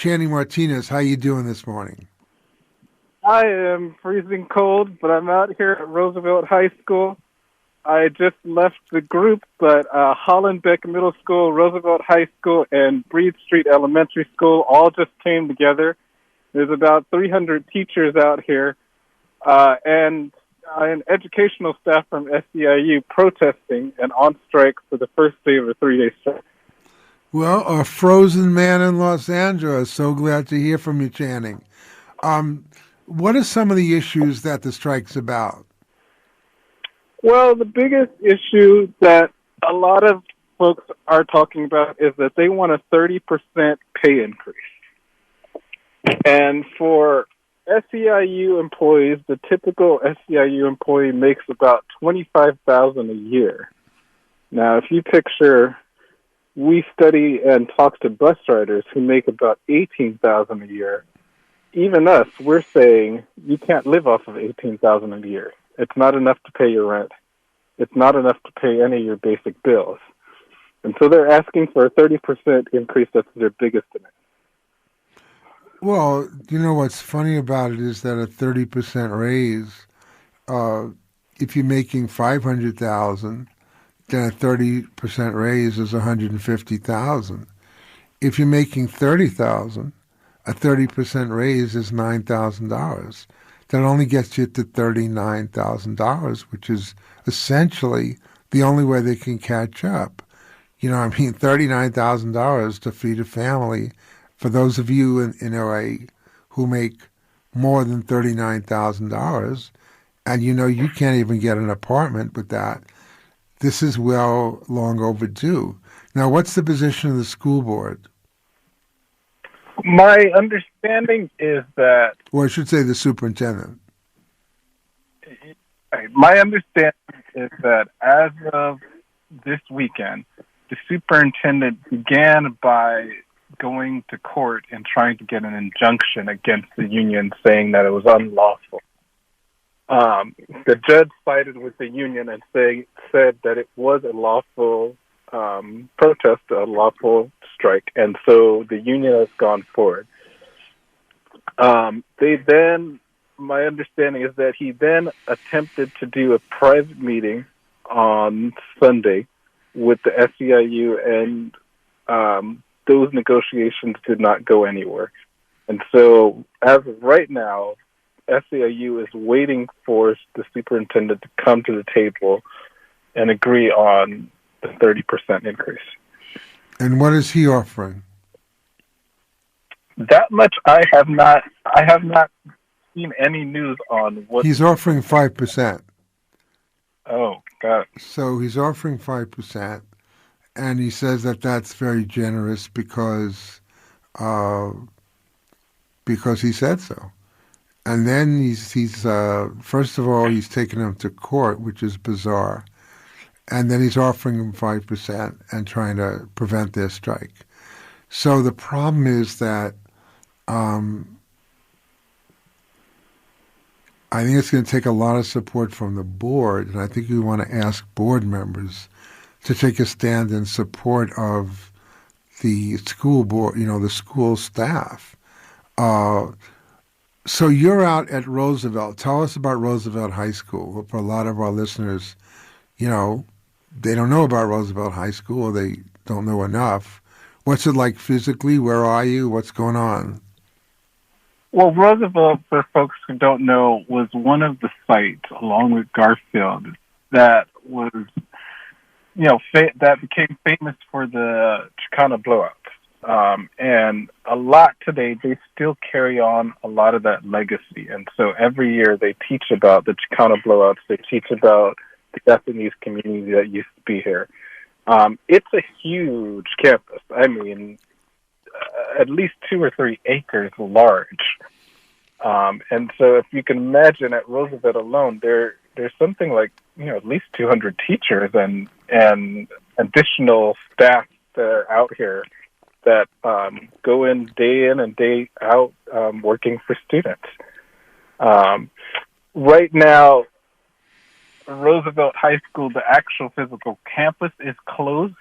Channing Martinez. How you doing this morning? I am freezing cold, but I'm out here at Roosevelt High School. I just left the group, but Hollenbeck Middle School, Roosevelt High School, and Breed Street Elementary School all just came together. There's about 300 teachers out here, and an educational staff from SEIU protesting and on strike for the first day of a 3-day strike. Well, a frozen man in Los Angeles. So glad to hear from you, Channing. What are some of the issues that the strike's about? Well, the biggest issue that a lot of folks are talking about is that they want a 30% pay increase. And for SEIU employees, the typical SEIU employee makes about $25,000 a year. Now, if you picture, we study and talk to bus riders who make about $18,000 a year. Even us, we're saying you can't live off of $18,000 a year. It's not enough to pay your rent. It's not enough to pay any of your basic bills. And so they're asking for a 30% increase. That's their biggest demand. Well, you know what's funny about it is that a 30% raise, if you're making $500,000, then a 30% raise is $150,000. If you're making $30,000, a 30% raise is $9,000. That only gets you to $39,000, which is essentially the only way they can catch up. $39,000 to feed a family. For those of you in LA who make more than $39,000, and you can't even get an apartment with that, this is long overdue. Now, what's the position of the school board? My understanding is that... Or I should say the superintendent. My understanding is that as of this weekend, the superintendent began by going to court and trying to get an injunction against the union, saying that it was unlawful. The judge sided with the union and said that it was a lawful protest, a lawful strike, and so the union has gone forward. My understanding is that he then attempted to do a private meeting on Sunday with the SEIU, and those negotiations did not go anywhere. And so, as of right now, SEIU is waiting for the superintendent to come to the table and agree on the 30% increase. And what is he offering? That much I have not seen any news on what he's offering 5%. Oh, got it. So he's offering 5%, and he says that that's very generous because he said so. And then he's first of all, he's taken him to court, which is bizarre. And then he's offering them 5% and trying to prevent their strike. So the problem is that I think it's going to take a lot of support from the board, and I think we want to ask board members to take a stand in support of the school board, the school staff. So you're out at Roosevelt. Tell us about Roosevelt High School. For a lot of our listeners, they don't know about Roosevelt High School, or they don't know enough. What's it like physically? Where are you? What's going on? Well, Roosevelt, for folks who don't know, was one of the sites, along with Garfield, that was, that became famous for the Chicano blowouts. And a lot today, they still carry on a lot of that legacy. And so every year they teach about the Chicano blowouts. They teach about the Japanese community that used to be here. It's a huge campus. I mean, at least 2 or 3 acres large. And so if you can imagine at Roosevelt alone, there's something like, at least 200 teachers and additional staff that are out here that go in and day out working for students. Right now, Roosevelt High School, the actual physical campus is closed.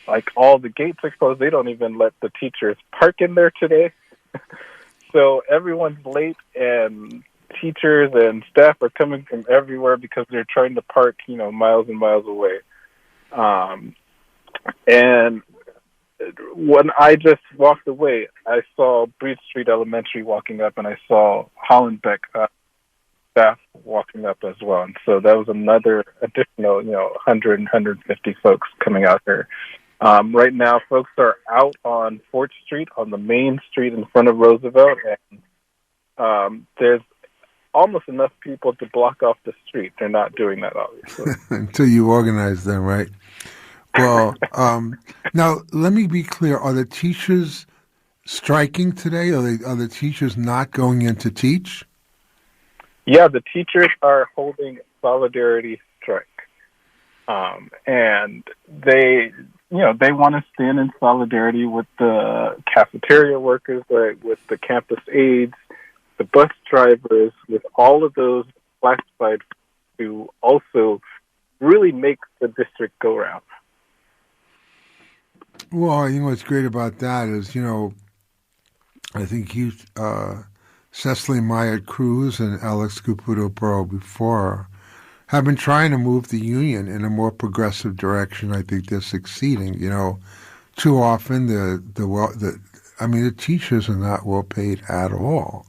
Like, all the gates are closed. They don't even let the teachers park in there today. so everyone's late, and teachers and staff are coming from everywhere because they're trying to park, miles and miles away. And when I just walked away, I saw Breed Street Elementary walking up, and I saw Hollenbeck staff walking up as well. And so that was another additional, 100, 150 folks coming out here. Right now, folks are out on 4th Street, on the main street in front of Roosevelt, and there's almost enough people to block off the street. They're not doing that, obviously. Until you organize them, right? Well, now let me be clear. Are the teachers striking today? Are the teachers not going in to teach? Yeah, the teachers are holding solidarity strike. And they want to stand in solidarity with the cafeteria workers, right, with the campus aides, the bus drivers, with all of those classified to also really make the district go round. Well, what's great about that is, I think Cecily Myatt Cruz and Alex Caputo-Pearl before have been trying to move the union in a more progressive direction. I think they're succeeding. Too often the teachers are not well paid at all.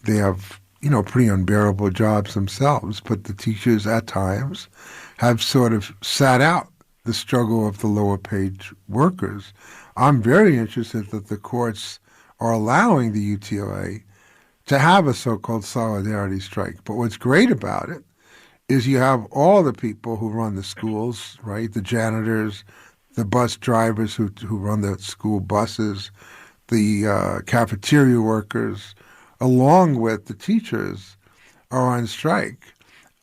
They have pretty unbearable jobs themselves, but the teachers at times have sort of sat out the struggle of the lower paid workers. I'm very interested that the courts are allowing the UTLA to have a so-called solidarity strike. But what's great about it is you have all the people who run the schools, right? The janitors, the bus drivers who run the school buses, the cafeteria workers, along with the teachers, are on strike.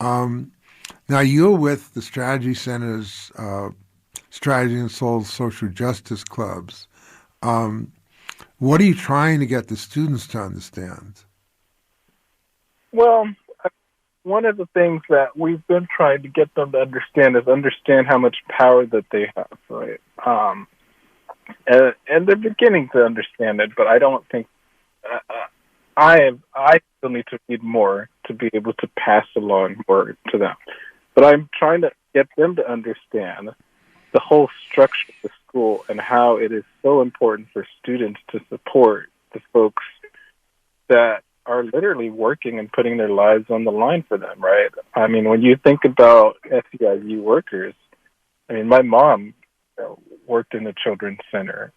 Now, you're with the Strategy Center's Strategy and Soul Social Justice Clubs. What are you trying to get the students to understand? Well, one of the things that we've been trying to get them to understand is how much power that they have, right? And they're beginning to understand it, but I don't think I still need to read more to be able to pass along more to them. But I'm trying to get them to understand the whole structure of the school and how it is so important for students to support the folks that are literally working and putting their lives on the line for them, right? I mean, when you think about SEIU workers, my mom worked in the Children's Center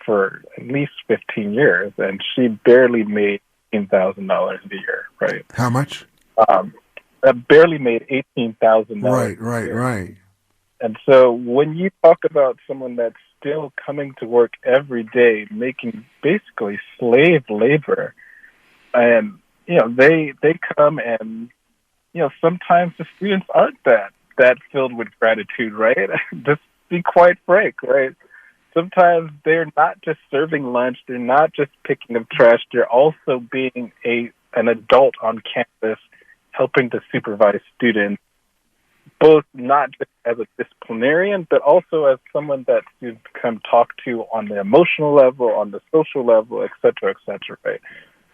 for at least 15 years, and she barely made $18,000 a year, right? How much? Barely made $18,000. Right. And so when you talk about someone that's still coming to work every day, making basically slave labor, and they come and sometimes the students aren't that filled with gratitude, right? Just be quite frank, right? Sometimes they're not just serving lunch, they're not just picking up trash, they're also being an adult on campus, helping to supervise students, both not just as a disciplinarian, but also as someone that students come talk to on the emotional level, on the social level, et cetera, right?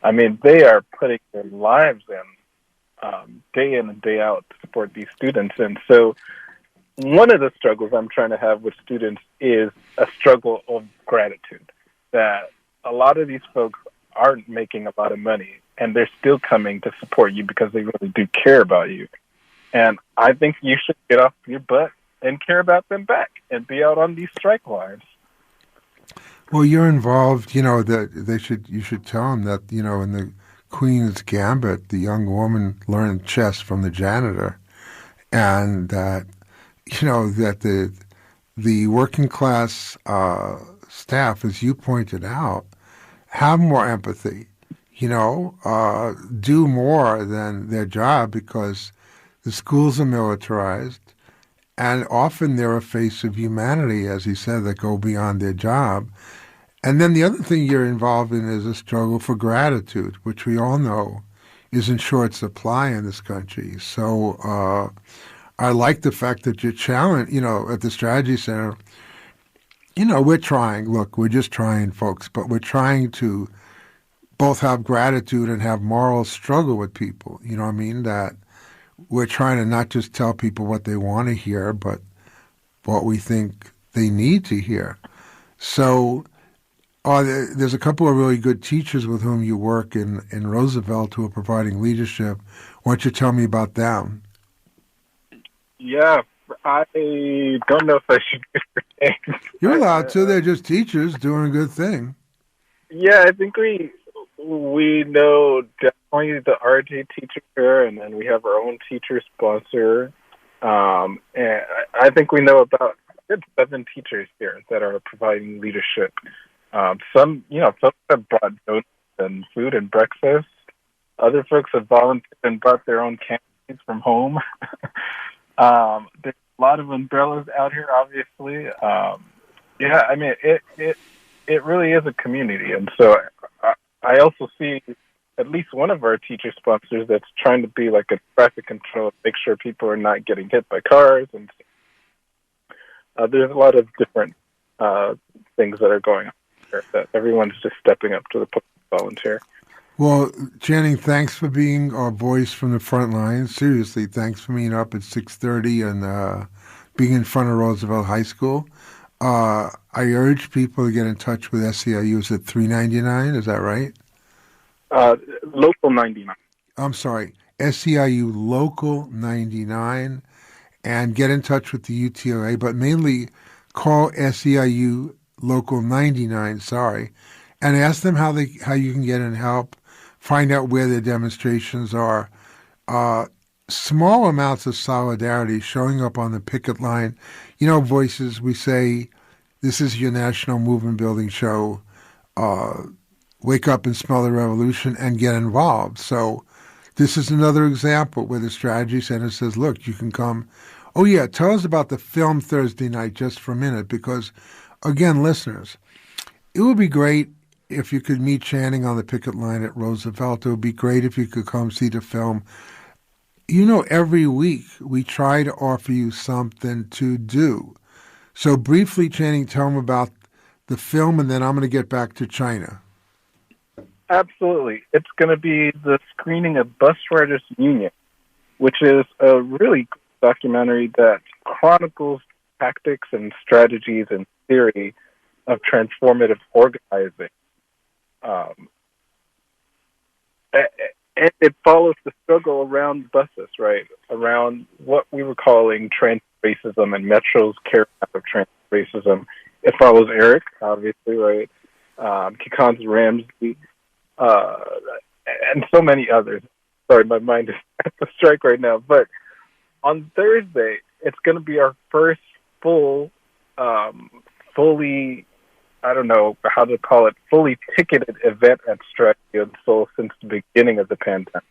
I mean, they are putting their lives day in and day out to support these students. And so one of the struggles I'm trying to have with students is a struggle of gratitude, that a lot of these folks aren't making a lot of money, and they're still coming to support you because they really do care about you. And I think you should get off your butt and care about them back and be out on these strike lines. Well, you're involved, that you should tell them that, in the Queen's Gambit, the young woman learned chess from the janitor, and that, that the working class staff, as you pointed out, have more empathy, do more than their job, because the schools are militarized, and often they're a face of humanity, as he said, that go beyond their job. And then the other thing you're involved in is a struggle for gratitude, which we all know is in short supply in this country. So I like the fact that you're challenged, at the Strategy Center. We're trying. Look, we're just trying, folks, but we're trying to both have gratitude and have moral struggle with people. You know what I mean? That we're trying to not just tell people what they want to hear, but what we think they need to hear. So there's a couple of really good teachers with whom you work in Roosevelt who are providing leadership. Why don't you tell me about them? Yeah, I don't know if I should give their names. You're allowed to. They're just teachers doing a good thing. Yeah, I think we know definitely the RJ teacher here, and then we have our own teacher sponsor. And I think we know about 7 teachers here that are providing leadership. Some folks have brought donuts and food and breakfast. Other folks have volunteered and brought their own candies from home. There's a lot of umbrellas out here, obviously. Yeah, I mean, it really is a community. And so I also see at least one of our teacher sponsors that's trying to be like a traffic control, make sure people are not getting hit by cars. And there's a lot of different things that are going on here that everyone's just stepping up to the plate to volunteer. Well, Channing, thanks for being our voice from the front lines. Seriously, thanks for being up at 6:30 and being in front of Roosevelt High School. I urge people to get in touch with SEIU. Is it $3.99? Is that right? Local 99. I'm sorry, SEIU Local 99, and get in touch with the UTLA, but mainly call SEIU Local 99. Sorry, and ask them how you can get in help. Find out where the demonstrations are. Small amounts of solidarity showing up on the picket line. You know, Voices, we say, this is your national movement building show. Wake up and smell the revolution and get involved. So this is another example where the Strategy Center says, look, you can come. Oh, yeah, tell us about the film Thursday night just for a minute, because, again, listeners, it would be great if you could meet Channing on the picket line at Roosevelt. It would be great if you could come see the film. You know, every week we try to offer you something to do. So briefly, Channing, tell them about the film, and then I'm going to get back to China. Absolutely. It's going to be the screening of Bus Riders Union, which is a really good documentary that chronicles tactics and strategies and theory of transformative organizing. And it follows the struggle around buses, right? Around what we were calling trans racism and Metro's carry out of trans racism. It follows Eric, obviously, right? Kikan's Ramsey, and so many others. Sorry, my mind is at the strike right now. But on Thursday, it's going to be our first fully, I don't know how to call it, fully ticketed event at Strategy and Soul since the beginning of the pandemic.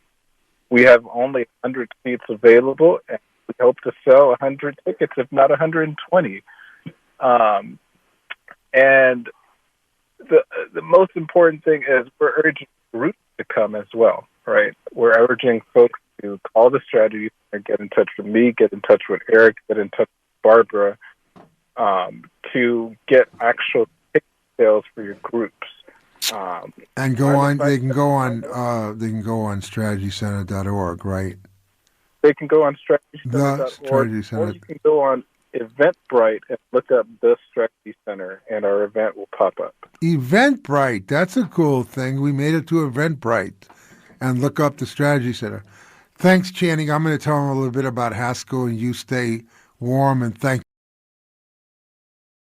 We have only 100 seats available, and we hope to sell 100 tickets, if not 120. And the most important thing is we're urging groups to come as well, right? We're urging folks to call the Strategy Center, get in touch with me, get in touch with Eric, get in touch with Barbara, to get actual ticket sales for your groups. And go on. They can go on strategycenter.org, right? They can go on strategycenter.org, or you can go on Eventbrite and look up the Strategy Center, and our event will pop up. Eventbrite, that's a cool thing. We made it to Eventbrite, and look up the Strategy Center. Thanks, Channing. I'm going to tell them a little bit about Haskell, and you stay warm, and thank